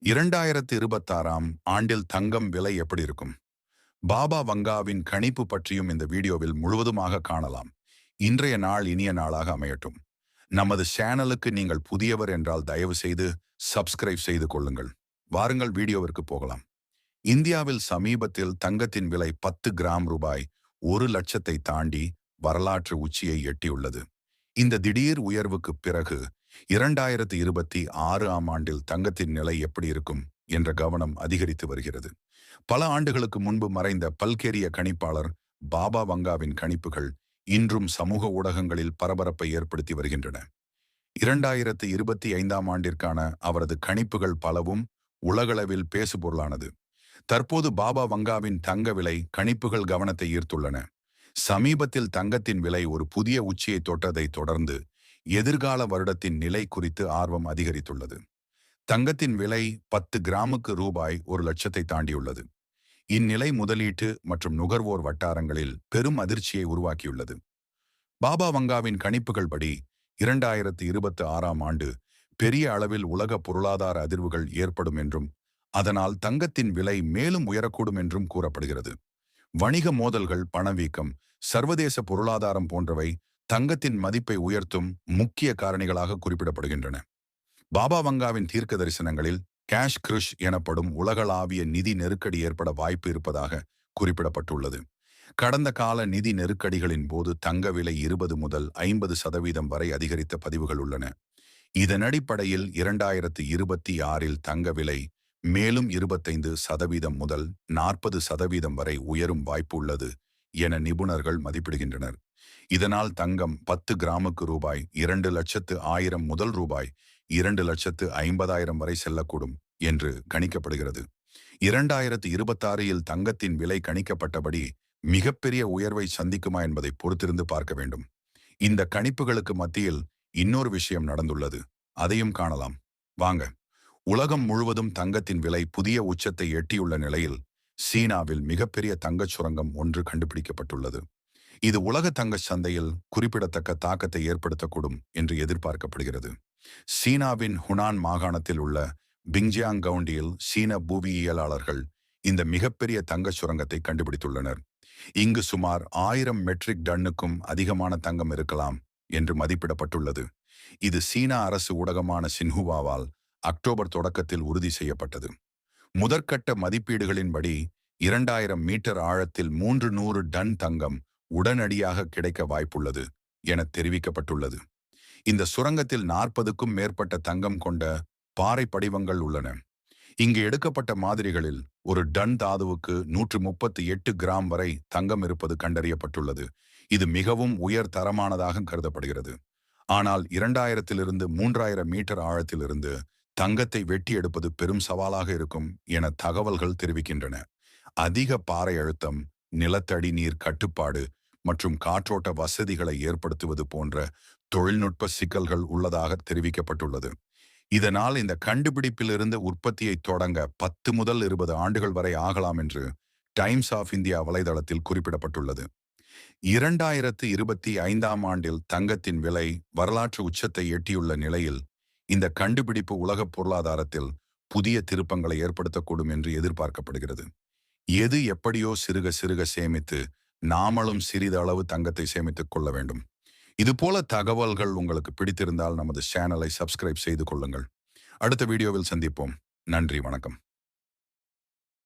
2026ஆம் ஆண்டில் தங்கம் விலை எப்படி இருக்கும்? பாபா வங்காவின் கணிப்பு பற்றியும் இந்த வீடியோவில் முழுவதுமாக காணலாம். இன்றைய நாள் இனிய நாளாக அமையட்டும். நமது சேனலுக்கு நீங்கள் புதியவர் என்றால் தயவு செய்து சப்ஸ்கிரைப் செய்து கொள்ளுங்கள். வாருங்கள் வீடியோவிற்கு போகலாம். இந்தியாவில் சமீபத்தில் தங்கத்தின் விலை 10 கிராம் ரூபாய் 1,00,000 தாண்டி வரலாற்று உச்சியை எட்டியுள்ளது. இந்த திடீர் உயர்வுக்கு பிறகு 2026ஆம் ஆண்டில் தங்கத்தின் நிலை எப்படி இருக்கும் என்ற கவனம் அதிகரித்து வருகிறது. பல ஆண்டுகளுக்கு முன்பு மறைந்த பல்கேரிய கணிப்பாளர் பாபா வங்காவின் கணிப்புகள் இன்றும் சமூக ஊடகங்களில் பரபரப்பை ஏற்படுத்தி வருகின்றன. 2025ஆம் ஆண்டிற்கான அவரது கணிப்புகள் பலவும் உலகளவில் பேசுபொருளானது. தற்போது பாபா வங்காவின் தங்க விலை கணிப்புகள் கவனத்தை ஈர்த்துள்ளன. சமீபத்தில் தங்கத்தின் விலை ஒரு புதிய உச்சியை தொட்டதை தொடர்ந்து எதிர்கால வருடத்தின் நிலை குறித்து ஆர்வம் அதிகரித்துள்ளது. தங்கத்தின் விலை 10 கிராமுக்கு ரூபாய் 1,00,000 தாண்டியுள்ளது. இந்நிலை முதலீட்டு மற்றும் நுகர்வோர் வட்டாரங்களில் பெரும் அதிர்ச்சியை உருவாக்கியுள்ளது. பாபா வங்காவின் கணிப்புகள் படி 2026ஆம் ஆண்டு பெரிய அளவில் உலக பொருளாதார அதிர்வுகள் ஏற்படும் என்றும் அதனால் தங்கத்தின் விலை மேலும் உயரக்கூடும் என்றும் கூறப்படுகிறது. வணிக மோதல்கள், பணவீக்கம், சர்வதேச பொருளாதாரம் போன்றவை தங்கத்தின் மதிப்பை உயர்த்தும் முக்கிய காரணிகளாக குறிப்பிடப்படுகின்றன. பாபா வங்காவின் தீர்க்க தரிசனங்களில் கேஷ் கிருஷ் எனப்படும் உலகளாவிய நிதி நெருக்கடி ஏற்பட வாய்ப்பு இருப்பதாக குறிப்பிடப்பட்டுள்ளது. கடந்த கால நிதி நெருக்கடிகளின் போது தங்க விலை 20 முதல் 50% வரை அதிகரித்த பதிவுகள் உள்ளன. இதன் அடிப்படையில் 2026இல் தங்க விலை மேலும் 25% முதல் 40% வரை உயரும் வாய்ப்பு உள்ளது என நிபுணர்கள் மதிப்பிடுகின்றனர். இதனால் தங்கம் 10 கிராமுக்கு ரூபாய் 2,00,000 முதல் ரூபாய் 2,50,000 வரை செல்லக்கூடும் என்று கணிக்கப்படுகிறது. 2026இல் தங்கத்தின் விலை கணிக்கப்பட்டபடி மிகப்பெரிய உயர்வை சந்திக்குமா என்பதை பொறுத்திருந்து பார்க்க வேண்டும். இந்த கணிப்புகளுக்கு மத்தியில் இன்னொரு விஷயம் நடந்துள்ளது. அதையும் காணலாம். வாங்க. உலகம் முழுவதும் தங்கத்தின் விலை புதிய உச்சத்தை எட்டியுள்ள நிலையில் சீனாவில் மிகப்பெரிய தங்கச் சுரங்கம் ஒன்று கண்டுபிடிக்கப்பட்டுள்ளது. இது உலக தங்க சந்தையில் குறிப்பிடத்தக்க தாக்கத்தை ஏற்படுத்தக்கூடும் என்று எதிர்பார்க்கப்படுகிறது. சீனாவின் ஹுனான் மாகாணத்தில் உள்ள பிங்ஜியாங் கவுண்டியில் சீன புவியியலாளர்கள் இந்த மிகப்பெரிய தங்க சுரங்கத்தை கண்டுபிடித்துள்ளனர். இங்கு சுமார் 1000 மெட்ரிக் டன்னுக்கும் அதிகமான தங்கம் இருக்கலாம் என்று மதிப்பிடப்பட்டுள்ளது. இது சீனா அரசு ஊடகமான சின்ஹுவாவால் அக்டோபர் தொடக்கத்தில் உறுதி செய்யப்பட்டது. முதற்கட்ட மதிப்பீடுகளின்படி 2000 மீட்டர் ஆழத்தில் 300 டன் தங்கம் உடனடியாக கிடைக்க வாய்ப்புள்ளது என தெரிவிக்கப்பட்டுள்ளது. இந்த சுரங்கத்தில் 40க்கும் மேற்பட்ட தங்கம் கொண்ட பாறை படிவங்கள் உள்ளன. இங்கு எடுக்கப்பட்ட மாதிரிகளில் ஒரு டன் தாதுவுக்கு 138 கிராம் வரை தங்கம் இருப்பது கண்டறியப்பட்டுள்ளது. இது மிகவும் உயர் தரமானதாக கருதப்படுகிறது. ஆனால் 2000 3000 மீட்டர் ஆழத்திலிருந்து தங்கத்தை வெட்டி எடுப்பது பெரும் சவாலாக இருக்கும் என தகவல்கள் தெரிவிக்கின்றன. அதிக பாறை அழுத்தம், நிலத்தடி நீர் கட்டுப்பாடு மற்றும் காற்றோட்ட வசதிகளை ஏற்படுத்துவது போன்ற தொழில்நுட்ப சிக்கல்கள் உள்ளதாக தெரிவிக்கப்பட்டுள்ளது. இதனால் இந்த கண்டுபிடிப்பிலிருந்து உற்பத்தியை தொடங்க 10 முதல் 20 ஆண்டுகள் வரை ஆகலாம் என்று டைம்ஸ் ஆஃப் இந்தியா வலைதளத்தில் குறிப்பிடப்பட்டுள்ளது. 2025ஆம் ஆண்டில் தங்கத்தின் விலை வரலாற்று உச்சத்தை எட்டியுள்ள நிலையில் இந்த கண்டுபிடிப்பு உலக பொருளாதாரத்தில் புதிய திருப்பங்களை ஏற்படுத்தக்கூடும் என்று எதிர்பார்க்கப்படுகிறது. எது எப்படியோ சிறுக சிறுக சேமித்து நாமளும் சிறிதளவு தங்கத்தை சேமித்துக் கொள்ள வேண்டும். இதுபோல தகவல்கள் உங்களுக்கு பிடித்திருந்தால் நமது சேனலை சப்ஸ்கிரைப் செய்து கொள்ளுங்கள். அடுத்த வீடியோவில் சந்திப்போம். நன்றி, வணக்கம்.